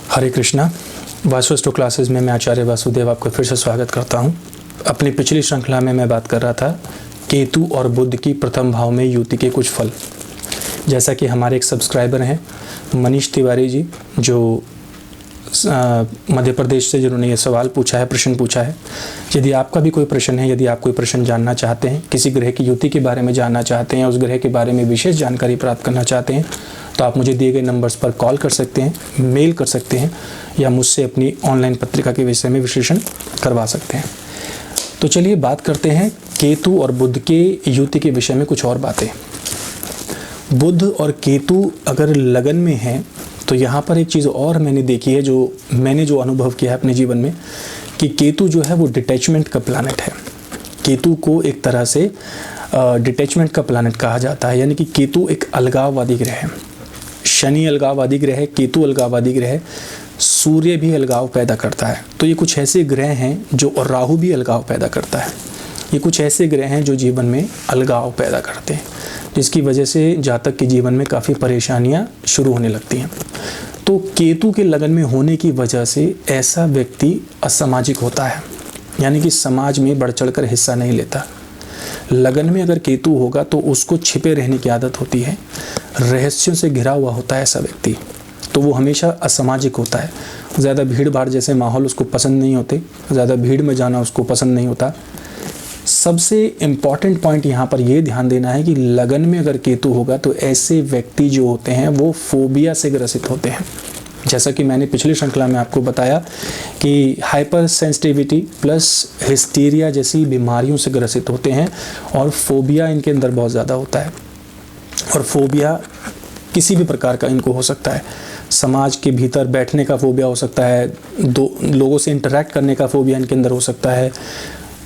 हरे Krishna. Vasu astro classes में मैं आचार्य वासुदेव आपका फिर से स्वागत करता हूं। अपनी पिछली श्रृंखला में मैं बात कर रहा था केतु और बुध की प्रथम भाव में युति के कुछ फल। जैसा कि हमारे एक सब्सक्राइबर हैं मनीष तिवारी जी, जो मध्य प्रदेश से, जिन्होंने ये सवाल पूछा है, प्रश्न पूछा है। यदि आपका भी कोई प्रश्न है, यदि आप कोई प्रश्न जानना चाहते हैं, किसी ग्रह की युति के बारे में जानना चाहते हैं, उस ग्रह के बारे में विशेष जानकारी प्राप्त करना चाहते हैं, तो आप मुझे दिए गए नंबर्स पर कॉल कर सकते हैं, मेल कर सकते हैं, या मुझसे अपनी ऑनलाइन पत्रिका के विषय में विश्लेषण करवा सकते हैं। तो चलिए बात करते हैं केतु और बुध के युति के विषय में कुछ और बातें। बुध और केतु अगर लगन में हैं तो यहाँ पर एक चीज़ और मैंने देखी है, जो मैंने अनुभव किया है अपने जीवन में, कि केतु जो है वो डिटैचमेंट का प्लैनेट है। केतु को एक तरह से डिटैचमेंट का प्लैनेट कहा जाता है, यानी कि केतु एक अलगाववादी ग्रह है। शनि अलगाववादी ग्रह है, केतु अलगाववादी ग्रह है, सूर्य भी अलगाव पैदा करता है। तो ये कुछ ऐसे ग्रह हैं जो, और राहु भी अलगाव पैदा करता है। ये कुछ ऐसे ग्रह हैं जो जीवन में अलगाव पैदा करते हैं, जिसकी वजह से जातक के जीवन में काफ़ी परेशानियां शुरू होने लगती हैं। तो केतु के लगन में होने की वजह से ऐसा व्यक्ति असामाजिक होता है, यानी कि समाज में बढ़ चढ़ कर हिस्सा नहीं लेता। लगन में अगर केतु होगा तो उसको छिपे रहने की आदत होती है, रहस्यों से घिरा हुआ होता है ऐसा व्यक्ति। तो वो हमेशा असामाजिक होता है। ज़्यादा भीड़ भाड़ जैसे माहौल उसको पसंद नहीं होते, ज़्यादा भीड़ में जाना उसको पसंद नहीं होता। सबसे इम्पॉर्टेंट पॉइंट यहाँ पर ये ध्यान देना है कि लगन में अगर केतु होगा तो ऐसे व्यक्ति जो होते हैं वो फोबिया से ग्रसित होते हैं। जैसा कि मैंने पिछली श्रृंखला में आपको बताया कि हाइपर सेंसिटिविटी प्लस हिस्टीरिया जैसी बीमारियों से ग्रसित होते हैं, और फोबिया इनके अंदर बहुत ज़्यादा होता है। और फोबिया किसी भी प्रकार का इनको हो सकता है। समाज के भीतर बैठने का फोबिया हो सकता है, दो लोगों से इंटरैक्ट करने का फोबिया इनके अंदर हो सकता है,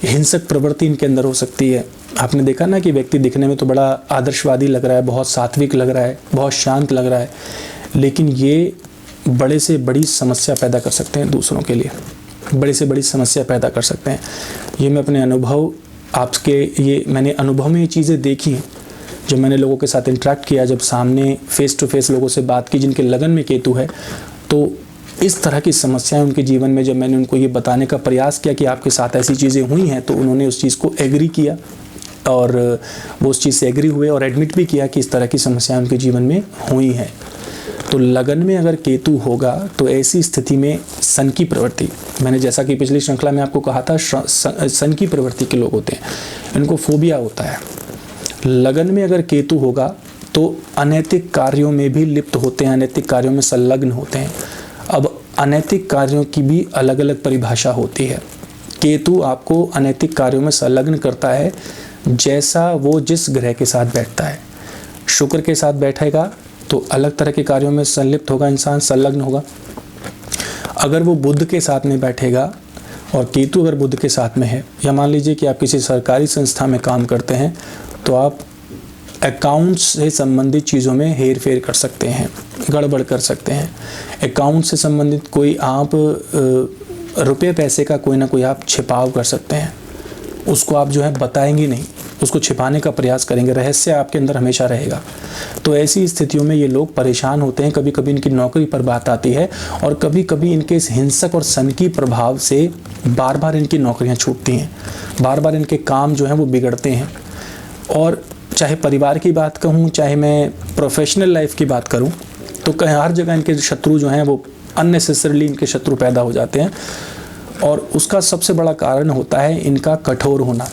हिंसक प्रवृत्ति इनके अंदर हो सकती है। आपने देखा ना कि व्यक्ति दिखने में तो बड़ा आदर्शवादी लग रहा है, बहुत सात्विक लग रहा है, बहुत शांत लग रहा है, लेकिन ये बड़े से बड़ी समस्या पैदा कर सकते हैं दूसरों के लिए, बड़े से बड़ी समस्या पैदा कर सकते हैं। ये मैं अपने अनुभव मैंने अनुभव में ये चीज़ें देखी हैं, जब मैंने लोगों के साथ इंटरेक्ट किया, जब सामने फेस टू फेस लोगों से बात की जिनके लगन में केतु है, तो इस तरह की समस्याएं उनके जीवन में, जब मैंने उनको ये बताने का प्रयास किया कि आपके साथ ऐसी चीज़ें हुई हैं, तो उन्होंने उस चीज़ को एग्री किया, और वो उस चीज़ से एग्री हुए और एडमिट भी किया कि इस तरह की समस्याएं उनके जीवन में हुई हैं। तो लगन में अगर केतु होगा तो ऐसी स्थिति में सन की प्रवृत्ति, मैंने जैसा कि पिछली श्रृंखला में आपको कहा था, सन की प्रवृत्ति के लोग होते हैं, इनको फोबिया होता है। लगन में अगर केतु होगा तो अनैतिक कार्यों में भी लिप्त होते हैं, अनैतिक कार्यों में संलग्न होते हैं। अब अनैतिक कार्यों की भी अलग अलग परिभाषा होती है। केतु आपको अनैतिक कार्यों में संलग्न करता है जैसा वो जिस ग्रह के साथ बैठता है। शुक्र के साथ बैठेगा तो अलग तरह के कार्यों में संलिप्त होगा, इंसान संलग्न होगा। अगर वो बुध के साथ में बैठेगा, और केतु अगर बुध के साथ में है, या मान लीजिए कि आप किसी सरकारी संस्था में काम करते हैं, तो आप अकाउंट्स से संबंधित चीज़ों में हेर फेर कर सकते हैं, गड़बड़ कर सकते हैं। अकाउंट से संबंधित कोई आप रुपये पैसे का कोई ना कोई आप छिपाव कर सकते हैं, उसको आप जो है बताएंगे नहीं, उसको छिपाने का प्रयास करेंगे, रहस्य आपके अंदर हमेशा रहेगा। तो ऐसी स्थितियों में ये लोग परेशान होते हैं। कभी कभी इनकी नौकरी पर बात आती है, और कभी कभी इनके इस हिंसक और सनकी प्रभाव से बार बार इनकी नौकरियां छूटती हैं, बार बार इनके काम जो हैं वो बिगड़ते हैं। और चाहे परिवार की बात कहूँ, चाहे मैं प्रोफेशनल लाइफ की बात करूँ, तो कहीं हर जगह इनके शत्रु जो हैं वो अननेसेसरली इनके शत्रु पैदा हो जाते हैं। और उसका सबसे बड़ा कारण होता है इनका कठोर होना।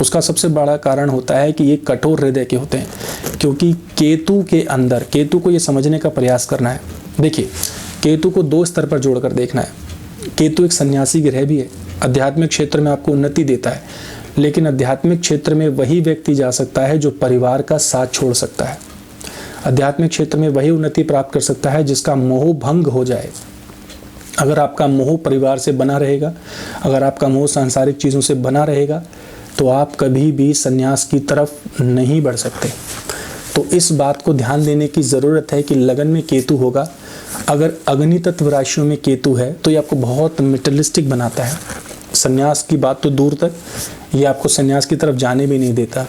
उसका सबसे बड़ा कारण होता है कि ये कठोर हृदय के होते हैं, क्योंकि केतु के अंदर, केतु को ये समझने का प्रयास करना है। देखिए, केतु को दो स्तर पर जोड़कर देखना है। केतु एक सन्यासी ग्रह भी है, आध्यात्मिक क्षेत्र में आपको उन्नति देता है, लेकिन आध्यात्मिक क्षेत्र में वही व्यक्ति जा सकता है जो परिवार का साथ छोड़ सकता है। आध्यात्मिक क्षेत्र में वही उन्नति प्राप्त कर सकता है जिसका मोह भंग हो जाए। अगर आपका मोह परिवार से बना रहेगा, अगर आपका मोह सांसारिक चीज़ों से बना रहेगा, तो आप कभी भी संन्यास की तरफ नहीं बढ़ सकते। तो इस बात को ध्यान देने की ज़रूरत है कि लगन में केतु होगा। अगर अग्नि तत्व राशियों में केतु है तो ये आपको बहुत मेटलिस्टिक बनाता है, संन्यास की बात तो दूर तक, ये आपको संन्यास की तरफ जाने भी नहीं देता।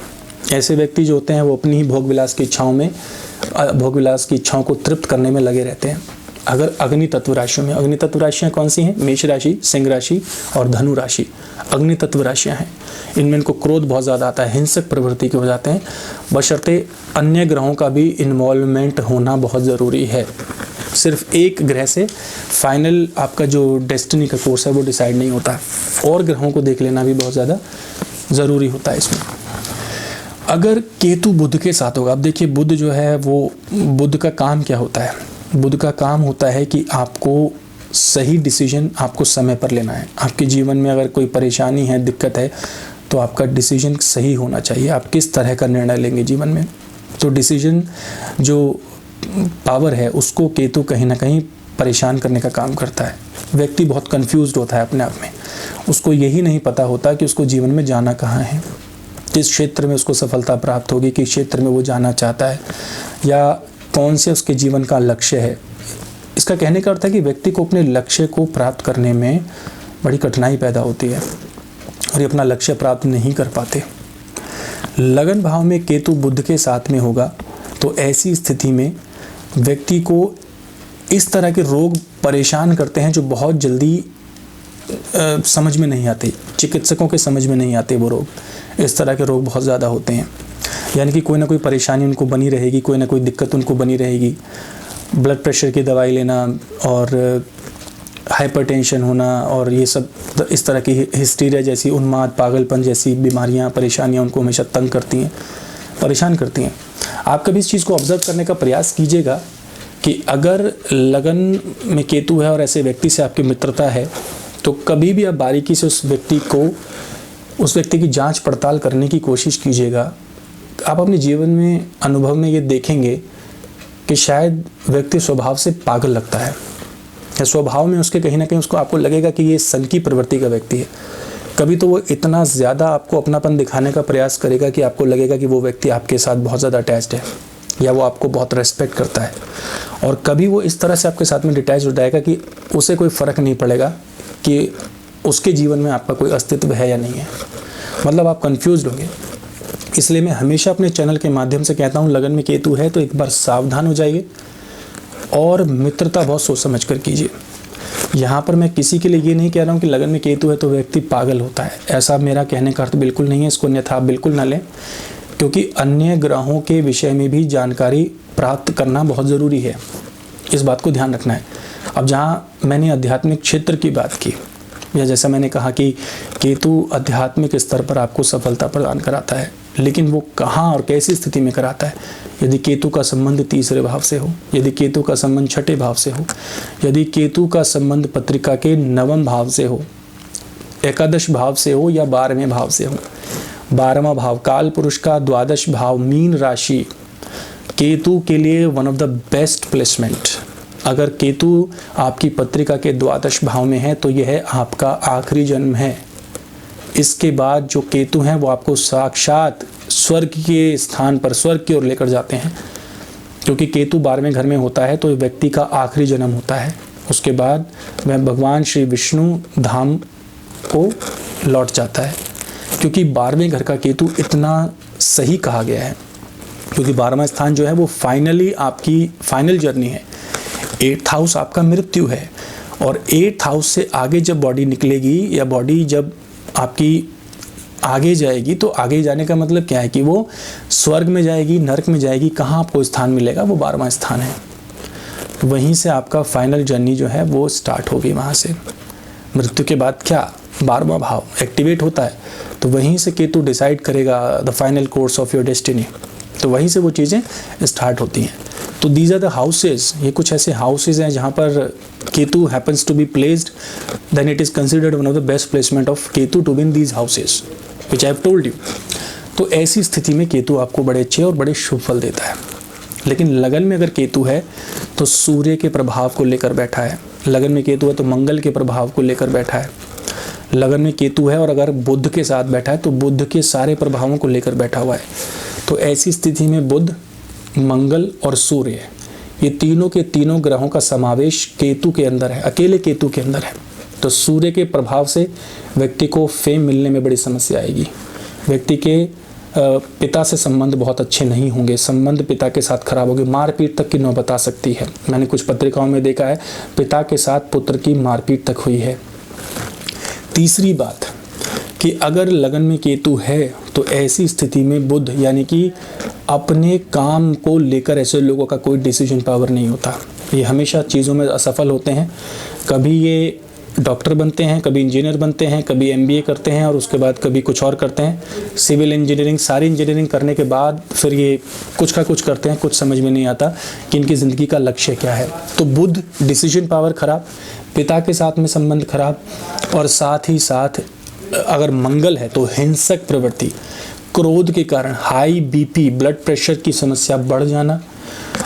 ऐसे व्यक्ति जो होते हैं वो अपनी ही भोग विलास की इच्छाओं को तृप्त करने में लगे रहते हैं। अगर अग्नि तत्व राशियों में, अग्नि तत्व राशियाँ कौन सी हैं? मेष राशि, सिंह राशि और धनु राशि अग्नि तत्व राशियाँ हैं। इनमें इनको क्रोध बहुत ज़्यादा आता है, हिंसक प्रवृत्ति के हो जाते हैं, बशर्ते अन्य ग्रहों का भी इन्वॉल्वमेंट होना बहुत ज़रूरी है। सिर्फ एक ग्रह से फाइनल आपका जो डेस्टिनी का कोर्स है वो डिसाइड नहीं होता, और ग्रहों को देख लेना भी बहुत ज़्यादा ज़रूरी होता है इसमें। अगर केतु बुध के साथ होगा, अब देखिए बुध जो है वो, बुध का काम क्या होता है? बुध का काम होता है कि आपको सही डिसीजन आपको समय पर लेना है। आपके जीवन में अगर कोई परेशानी है, दिक्कत है, तो आपका डिसीजन सही होना चाहिए। आप किस तरह का निर्णय लेंगे जीवन में, तो डिसीजन जो पावर है उसको केतु कहीं ना कहीं परेशान करने का काम करता है। व्यक्ति बहुत कंफ्यूज्ड होता है अपने आप में, उसको यही नहीं पता होता कि उसको जीवन में जाना कहाँ है, किस क्षेत्र में उसको सफलता प्राप्त होगी, किस क्षेत्र में वो जाना चाहता है, या कौन से उसके जीवन का लक्ष्य है। इसका कहने का अर्थ है कि व्यक्ति को अपने लक्ष्य को प्राप्त करने में बड़ी कठिनाई पैदा होती है और ये अपना लक्ष्य प्राप्त नहीं कर पाते। लगन भाव में केतु बुध के साथ में होगा तो ऐसी स्थिति में व्यक्ति को इस तरह के रोग परेशान करते हैं जो बहुत जल्दी समझ में नहीं आते, चिकित्सकों के समझ में नहीं आते। वो रोग, इस तरह के रोग बहुत ज़्यादा होते हैं, यानी कि कोई ना कोई परेशानी उनको बनी रहेगी, कोई ना कोई दिक्कत उनको बनी रहेगी। ब्लड प्रेशर की दवाई लेना और हाइपरटेंशन होना और ये सब, इस तरह की हिस्टीरिया जैसी, उन्माद, पागलपन जैसी बीमारियां, परेशानियां उनको हमेशा तंग करती हैं, परेशान करती हैं। आप कभी इस चीज़ को ऑब्जर्व करने का प्रयास कीजिएगा कि अगर लगन में केतु है और ऐसे व्यक्ति से आपकी मित्रता है, तो कभी भी आप बारीकी से उस व्यक्ति की जांच पड़ताल करने की कोशिश कीजिएगा। आप अपने जीवन में, अनुभव में ये देखेंगे कि शायद व्यक्ति स्वभाव से पागल लगता है, या स्वभाव में उसके कहीं ना कहीं उसको आपको लगेगा कि ये सनकी प्रवृत्ति का व्यक्ति है। कभी तो वो इतना ज़्यादा आपको अपनापन दिखाने का प्रयास करेगा कि आपको लगेगा कि वो व्यक्ति आपके साथ बहुत ज़्यादा अटैच्ड है, या वो आपको बहुत रेस्पेक्ट करता है। और कभी वो इस तरह से आपके साथ में डिटैच हो जाएगा कि उसे कोई फ़र्क नहीं पड़ेगा कि उसके जीवन में आपका कोई अस्तित्व है या नहीं है। मतलब आप कन्फ्यूज़ होंगे। इसलिए मैं हमेशा अपने चैनल के माध्यम से कहता हूँ, लगन में केतु है तो एक बार सावधान हो जाइए और मित्रता बहुत सोच समझ कर कीजिए। यहाँ पर मैं किसी के लिए ये नहीं कह रहा हूँ कि लगन में केतु है तो व्यक्ति पागल होता है, ऐसा मेरा कहने का अर्थ बिल्कुल नहीं है। इसको अन्यथा आप बिल्कुल ना लें, क्योंकि अन्य ग्रहों के विषय में भी जानकारी प्राप्त करना बहुत ज़रूरी है, इस बात को ध्यान रखना है। अब जहाँ मैंने आध्यात्मिक क्षेत्र की बात की, या जैसा मैंने कहा कि केतु आध्यात्मिक स्तर पर आपको सफलता प्रदान कराता है, लेकिन वो कहाँ और कैसी स्थिति में कराता है? यदि केतु का संबंध तीसरे भाव से हो, यदि केतु का संबंध छठे भाव से हो, यदि केतु का संबंध पत्रिका के 9वें भाव से हो, एकादश भाव से हो, या 12वें भाव से हो। 12वां भाव काल पुरुष का 12वां भाव मीन राशि केतु के लिए one of the best placement. अगर केतु आपकी पत्रिका के 12वें भाव में है तो यह आपका आखिरी जन्म है। इसके बाद जो केतु हैं वो आपको साक्षात स्वर्ग के स्थान पर, स्वर्ग की ओर लेकर जाते हैं, क्योंकि केतु 12वें घर में होता है तो व्यक्ति का आखिरी जन्म होता है। उसके बाद वह भगवान श्री विष्णु धाम को लौट जाता है, क्योंकि 12वें घर का केतु इतना सही कहा गया है, क्योंकि 12वां स्थान जो है वो फाइनली आपकी फाइनल जर्नी है। 8th हाउस आपका मृत्यु है, और 8th हाउस से आगे जब बॉडी निकलेगी, या बॉडी जब आपकी आगे जाएगी, तो आगे जाने का मतलब क्या है कि वो स्वर्ग में जाएगी, नरक में जाएगी, कहाँ आपको स्थान मिलेगा? वो 12वां स्थान है। वहीं से आपका फाइनल जर्नी जो है वो स्टार्ट होगी। वहाँ से मृत्यु के बाद क्या 12वां भाव एक्टिवेट होता है, तो वहीं से केतु डिसाइड करेगा the final course of your destiny. तो वहीं से वो चीज़ें स्टार्ट होती हैं। तो दीज आर द हाउसेज, ये कुछ ऐसे हाउसेज हैं जहाँ पर Ketu happens to be placed, then it is considered one of the best placement of Ketu to win these houses which I have told you. तो ऐसी स्थिति में केतु आपको बड़े अच्छे और बड़े शुभ फल देता है। लेकिन लगन में अगर केतु है तो सूर्य के प्रभाव को लेकर बैठा है, लगन में केतु है तो मंगल के प्रभाव को लेकर बैठा है, लगन में केतु है और अगर बुध के साथ बैठा है तो बुध के सारे प्रभावों को लेकर बैठा हुआ है। तो ऐसी स्थिति में बुध, मंगल और सूर्य, ये तीनों के तीनों ग्रहों का समावेश केतु के अंदर है, अकेले केतु के अंदर है। तो सूर्य के प्रभाव से व्यक्ति को फेम मिलने में बड़ी समस्या आएगी। व्यक्ति के पिता से संबंध बहुत अच्छे नहीं होंगे, संबंध पिता के साथ खराब होंगे, मारपीट तक की नौबत आ सकती है। मैंने कुछ पत्रिकाओं में देखा है पिता के साथ पुत्र की मारपीट तक हुई है। तीसरी बात कि अगर लगन में केतु है तो ऐसी स्थिति में बुध यानी कि अपने काम को लेकर ऐसे लोगों का कोई डिसीजन पावर नहीं होता। ये हमेशा चीज़ों में असफल होते हैं। कभी ये डॉक्टर बनते हैं, कभी इंजीनियर बनते हैं, कभी एमबीए करते हैं और उसके बाद कभी कुछ और करते हैं। सिविल इंजीनियरिंग, सारी इंजीनियरिंग करने के बाद फिर ये कुछ का कुछ करते हैं। कुछ समझ में नहीं आता कि इनकी ज़िंदगी का लक्ष्य क्या है। तो बुध डिसीजन पावर खराब, पिता के साथ में संबंध खराब, और साथ ही साथ अगर मंगल है तो हिंसक प्रवृत्ति, क्रोध के कारण हाई बीपी, ब्लड प्रेशर की समस्या बढ़ जाना।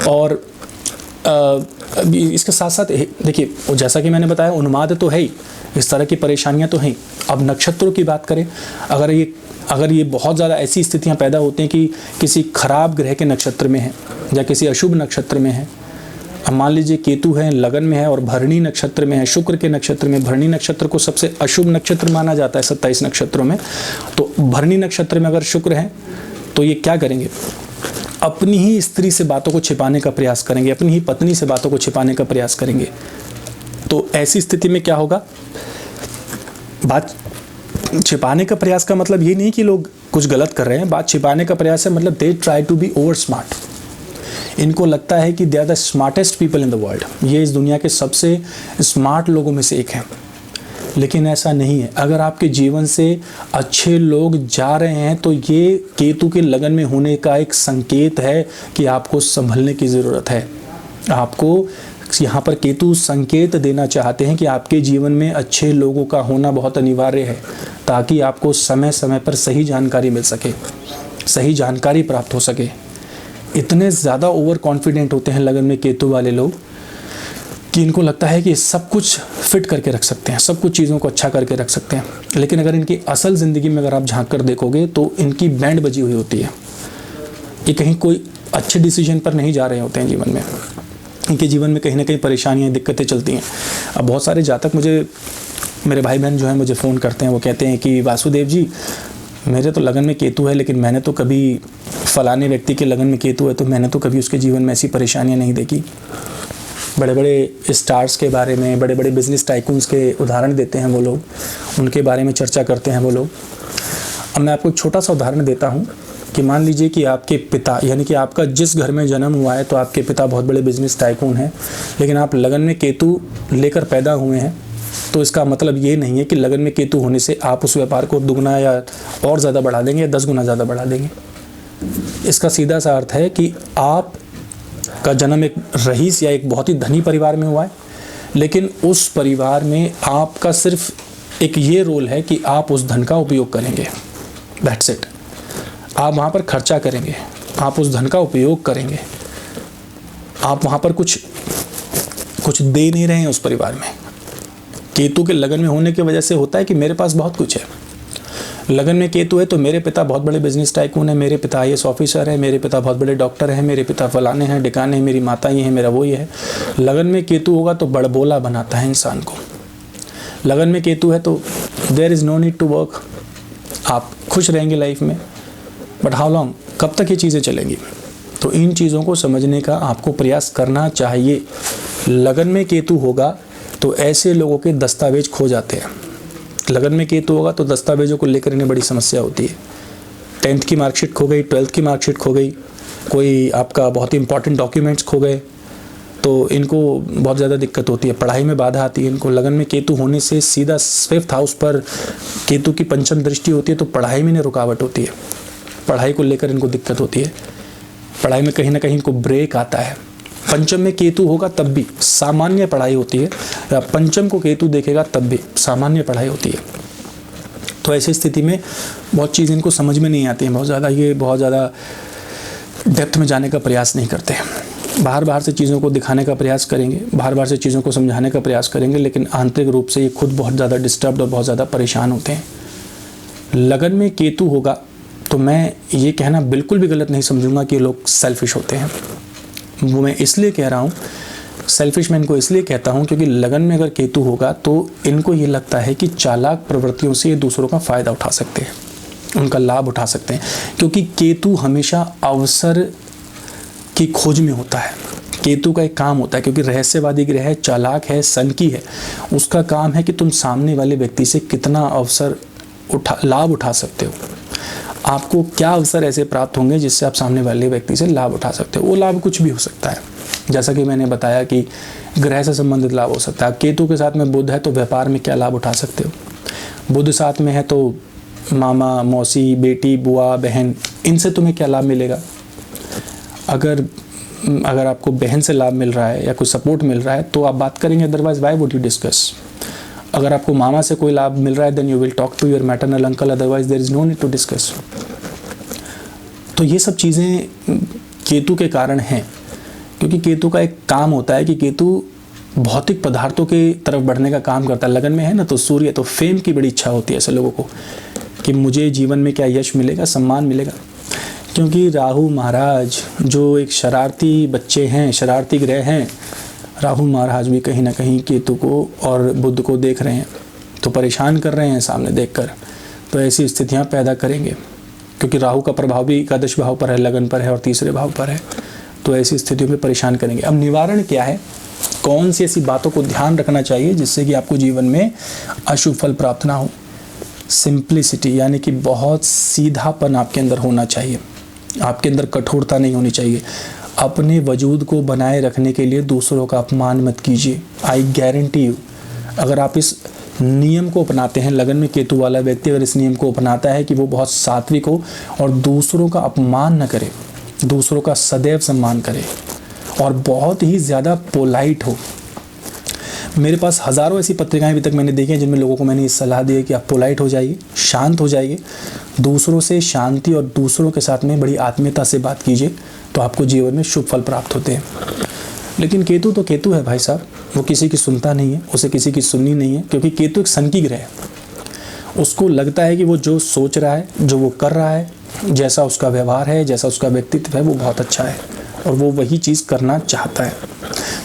और इसके साथ साथ देखिए, जैसा कि मैंने बताया उन्माद तो है ही, इस तरह की परेशानियां तो हैं। अब नक्षत्रों की बात करें, अगर ये बहुत ज़्यादा ऐसी स्थितियां पैदा होती हैं कि किसी खराब ग्रह के नक्षत्र में है या किसी अशुभ नक्षत्र में है। अब मान लीजिए केतु है, लगन में है और भरणी नक्षत्र में है, शुक्र के नक्षत्र में। भरणी नक्षत्र को सबसे अशुभ नक्षत्र माना जाता है 27 नक्षत्रों में। तो भरणी नक्षत्र में अगर शुक्र है तो ये क्या करेंगे, अपनी ही स्त्री से बातों को छिपाने का प्रयास करेंगे, अपनी ही पत्नी से बातों को छिपाने का प्रयास करेंगे। तो ऐसी स्थिति में क्या होगा, बात छिपाने का प्रयास का मतलब ये नहीं कि लोग कुछ गलत कर रहे हैं। बात छिपाने का प्रयास है मतलब they try to be over smart. इनको लगता है कि they are the smartest people in the world, ये इस दुनिया के सबसे स्मार्ट लोगों में से एक हैं। लेकिन ऐसा नहीं है। अगर आपके जीवन से अच्छे लोग जा रहे हैं तो ये केतु के लगन में होने का एक संकेत है कि आपको संभलने की ज़रूरत है। आपको यहाँ पर केतु संकेत देना चाहते हैं कि आपके जीवन में अच्छे लोगों का होना बहुत अनिवार्य है, ताकि आपको समय समय पर सही जानकारी मिल सके, सही जानकारी प्राप्त हो सके। इतने ज़्यादा ओवर कॉन्फिडेंट होते हैं लगन में केतु वाले लोग कि इनको लगता है कि सब कुछ फिट करके रख सकते हैं, सब कुछ चीज़ों को अच्छा करके रख सकते हैं। लेकिन अगर इनकी असल ज़िंदगी में अगर आप झांक कर देखोगे तो इनकी बैंड बजी हुई होती है। ये कहीं कोई अच्छे डिसीजन पर नहीं जा रहे होते हैं जीवन में। इनके जीवन में कहीं ना कहीं परेशानियाँ, दिक्कतें चलती हैं। अब बहुत सारे जातक मेरे भाई बहन जो हैं मुझे फ़ोन करते हैं, वो कहते हैं कि वासुदेव जी मेरे तो लगन में केतु है, लेकिन मैंने तो कभी फलाने व्यक्ति के लगन में केतु है तो मैंने तो कभी उसके जीवन में ऐसी परेशानियाँ नहीं देखी। बड़े बड़े स्टार्स के बारे में, बड़े बड़े बिजनेस टाइकून्स के उदाहरण देते हैं वो लोग, उनके बारे में चर्चा करते हैं वो लोग। अब मैं आपको एक छोटा सा उदाहरण देता हूँ कि मान लीजिए कि आपके पिता, यानी कि आपका जिस घर में जन्म हुआ है तो आपके पिता बहुत बड़े बिजनेस टाइकून हैं, लेकिन आप लगन में केतु लेकर पैदा हुए हैं। तो इसका मतलब ये नहीं है कि लगन में केतु होने से आप उस व्यापार को दुगना या और ज़्यादा बढ़ा देंगे या 10 गुना ज़्यादा बढ़ा देंगे। इसका सीधा सा अर्थ है कि आप का जन्म एक रईस या एक बहुत ही धनी परिवार में हुआ है, लेकिन उस परिवार में आपका सिर्फ एक ये रोल है कि आप उस धन का उपयोग करेंगे। That's it. आप वहाँ पर खर्चा करेंगे, आप उस धन का उपयोग करेंगे। आप वहाँ पर कुछ दे नहीं रहे हैं उस परिवार में। केतु के लगन में होने की वजह से होता है कि मेरे पास बहुत कुछ है। लगन में केतु है तो मेरे पिता बहुत बड़े बिजनेस टाइकून है, मेरे पिता आईएएस ऑफिसर है, मेरे पिता बहुत बड़े डॉक्टर हैं, मेरे पिता फलाने हैं, डिकाने हैं, मेरी माता ये है, मेरा वो ये है। लगन में केतु होगा तो बड़बोला बनाता है इंसान को। लगन में केतु है तो there is no need to work, आप खुश रहेंगे लाइफ में। बट हाउ लॉन्ग, कब तक ये चीज़ें चलेंगी? तो इन चीज़ों को समझने का आपको प्रयास करना चाहिए। लगन में केतु होगा तो ऐसे लोगों के दस्तावेज खो जाते हैं। लगन में केतु होगा तो दस्तावेजों को लेकर इन्हें बड़ी समस्या होती है। 10th की मार्कशीट खो गई, 12th की मार्कशीट खो गई, कोई आपका बहुत ही इंपॉर्टेंट डॉक्यूमेंट्स खो गए, तो इनको बहुत ज़्यादा दिक्कत होती है। पढ़ाई में बाधा आती है इनको। लगन में केतु होने से सीधा 5th हाउस पर केतु की पंचम दृष्टि होती है, तो पढ़ाई में इन्हें रुकावट होती है। पढ़ाई को लेकर इनको दिक्कत होती है। पढ़ाई में कहीं ना कहीं इनको ब्रेक आता है। पंचम में केतु होगा तब भी सामान्य पढ़ाई होती है, या पंचम को केतु देखेगा तब भी सामान्य पढ़ाई होती है। तो ऐसी स्थिति में बहुत चीज़ इनको समझ में नहीं आती है, बहुत ज़्यादा डेप्थ में जाने का प्रयास नहीं करते हैं। बाहर से चीज़ों को दिखाने का प्रयास करेंगे, बाहर से चीज़ों को समझाने का प्रयास करेंगे, लेकिन आंतरिक रूप से ये खुद बहुत ज़्यादा डिस्टर्ब्ड और बहुत ज़्यादा परेशान होते हैं। लगन में केतु होगा तो मैं ये कहना बिल्कुल भी गलत नहीं समझूंगा कि लोग सेल्फिश होते हैं। वो मैं इसलिए कह रहा हूँ सेल्फिश मैं इनको इसलिए कहता हूँ क्योंकि लगन में अगर केतु होगा तो इनको ये लगता है कि चालाक प्रवृत्तियों से ये दूसरों का फ़ायदा उठा सकते हैं, उनका लाभ उठा सकते हैं, क्योंकि केतु हमेशा अवसर की खोज में होता है। केतु का एक काम होता है, क्योंकि रहस्यवादी ग्रह है, चालाक है, सनकी है, उसका काम है कि तुम सामने वाले व्यक्ति से कितना अवसर लाभ उठा सकते हो। आपको क्या अवसर ऐसे प्राप्त होंगे जिससे आप सामने वाले व्यक्ति से लाभ उठा सकते हो। वो लाभ कुछ भी हो सकता है, जैसा कि मैंने बताया कि ग्रह से संबंधित लाभ हो सकता है। केतु के साथ में बुध है तो व्यापार में क्या लाभ उठा सकते हो। बुध साथ में है तो मामा, मौसी, बेटी, बुआ, बहन, इनसे तुम्हें क्या लाभ मिलेगा। अगर आपको बहन से लाभ मिल रहा है या कोई सपोर्ट मिल रहा है तो आप बात करेंगे, otherwise why would you discuss. अगर आपको मामा से कोई लाभ मिल रहा है then you will talk to your maternal uncle, otherwise there is no need to discuss. तो ये सब चीज़ें केतु के कारण हैं, क्योंकि केतु का एक काम होता है कि केतु भौतिक पदार्थों की तरफ बढ़ने का काम करता है। लगन में है ना तो सूर्य, तो फेम की बड़ी इच्छा होती है ऐसे लोगों को कि मुझे जीवन में क्या यश मिलेगा, सम्मान मिलेगा। क्योंकि राहु महाराज जो एक शरारती बच्चे हैं, शरारती ग्रह हैं, राहु महाराज भी कहीं ना कहीं केतु को और बुध को देख रहे हैं, तो परेशान कर रहे हैं सामने देखकर। तो ऐसी स्थितियां पैदा करेंगे, क्योंकि राहु का प्रभाव भी एकादश भाव पर है, लगन पर है और तीसरे भाव पर है, तो ऐसी स्थितियों में परेशान करेंगे। अब निवारण क्या है, कौन सी ऐसी बातों को ध्यान रखना चाहिए जिससे कि आपको जीवन में अशुभ फल प्राप्त ना हो। सिंप्लिसिटी, यानी कि बहुत सीधापन आपके अंदर होना चाहिए, आपके अंदर कठोरता नहीं होनी चाहिए। अपने वजूद को बनाए रखने के लिए दूसरों का अपमान मत कीजिए। आई गारंटी यू, अगर आप इस नियम को अपनाते हैं, लगन में केतु वाला व्यक्ति अगर इस नियम को अपनाता है कि वो बहुत सात्विक हो और दूसरों का अपमान न करे, दूसरों का सदैव सम्मान करे और बहुत ही ज़्यादा पोलाइट हो। मेरे पास हज़ारों ऐसी पत्रिकाएं अभी तक मैंने देखी हैं जिनमें लोगों को मैंने इस सलाह दी है कि आप पोलाइट हो जाइए, शांत हो जाइए, दूसरों से शांति और दूसरों के साथ में बड़ी आत्मीयता से बात कीजिए, तो आपको जीवन में शुभ फल प्राप्त होते हैं। लेकिन केतु तो केतु है भाई साहब, वो किसी की सुनता नहीं है, उसे किसी की सुननी नहीं है, क्योंकि केतु एक सनकी ग्रह है। उसको लगता है कि वो जो सोच रहा है, जो वो कर रहा है, जैसा उसका व्यवहार है, जैसा उसका व्यक्तित्व है, वो बहुत अच्छा है और वो वही चीज़ करना चाहता है।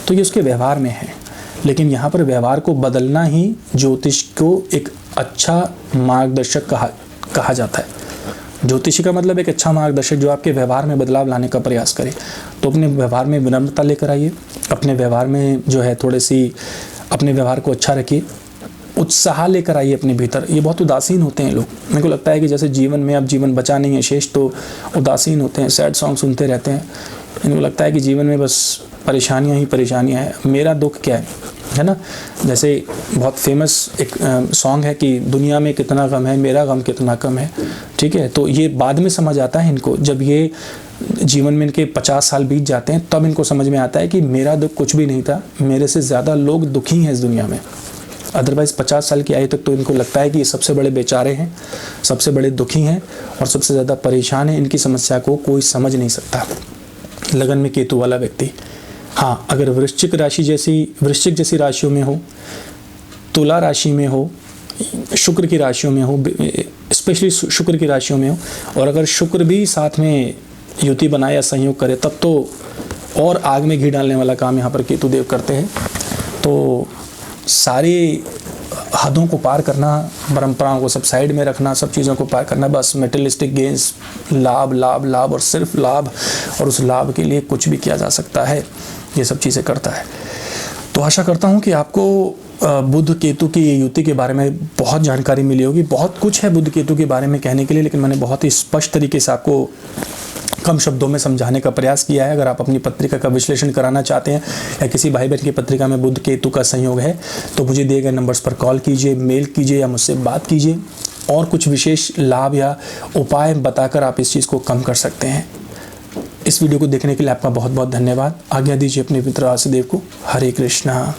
तो ये उसके व्यवहार में है। लेकिन यहाँ पर व्यवहार को बदलना ही ज्योतिष को एक अच्छा मार्गदर्शक कहा जाता है। ज्योतिषी का मतलब एक अच्छा मार्गदर्शक जो आपके व्यवहार में बदलाव लाने का प्रयास करे। तो अपने व्यवहार में विनम्रता लेकर आइए, अपने व्यवहार में जो है थोड़ी सी अपने व्यवहार को अच्छा रखिए, उत्साह लेकर आइए अपने भीतर। ये बहुत उदासीन होते हैं लोग, मेरे को लगता है कि जैसे जीवन में अब जीवन बचा नहीं है शेष, तो उदासीन होते हैं, सैड सॉन्ग सुनते रहते हैं। इनको लगता है कि जीवन में बस परेशानियां ही परेशानियां हैं, मेरा दुख क्या है ना। जैसे बहुत फेमस एक सॉन्ग है कि दुनिया में कितना गम है, मेरा गम कितना कम है। ठीक है, तो ये बाद में समझ आता है इनको, जब ये जीवन में इनके 50 साल बीत जाते हैं तब इनको समझ में आता है कि मेरा दुख कुछ भी नहीं था, मेरे से ज़्यादा लोग दुखी हैं इस दुनिया में। अदरवाइज़ 50 साल की आयु तक तो इनको लगता है कि ये सबसे बड़े बेचारे हैं, सबसे बड़े दुखी हैं और सबसे ज़्यादा परेशान हैं। इनकी समस्या को कोई समझ नहीं सकता, लगन में केतु वाला व्यक्ति। हाँ, अगर वृश्चिक जैसी राशियों में हो, तुला राशि में हो, शुक्र की राशियों में हो, स्पेशली शुक्र की राशियों में हो, और अगर शुक्र भी साथ में युति बनाए या संयोग करे, तब तो और आग में घी डालने वाला काम यहाँ पर केतु देव करते हैं। तो सारी हदों को पार करना, परंपराओं को सब साइड में रखना, सब चीज़ों को पार करना, बस मेटेरियलिस्टिक गेन्स, लाभ लाभ लाभ और सिर्फ लाभ, और उस लाभ के लिए कुछ भी किया जा सकता है, ये सब चीज़ें करता है। तो आशा करता हूँ कि आपको बुध केतु की युति के बारे में बहुत जानकारी मिली होगी। बहुत कुछ है बुध केतु के बारे में कहने के लिए, लेकिन मैंने बहुत ही स्पष्ट तरीके से आपको कम शब्दों में समझाने का प्रयास किया है। अगर आप अपनी पत्रिका का विश्लेषण कराना चाहते हैं या किसी भाई बहन की पत्रिका में बुध केतु का संयोग है, तो मुझे दिए गए नंबर्स पर कॉल कीजिए, मेल कीजिए या मुझसे बात कीजिए, और कुछ विशेष लाभ या उपाय बताकर आप इस चीज़ को कम कर सकते हैं। इस वीडियो को देखने के लिए आपका बहुत बहुत धन्यवाद। आज्ञा दीजिए अपने मित्र वासुदेव को। हरे कृष्णा।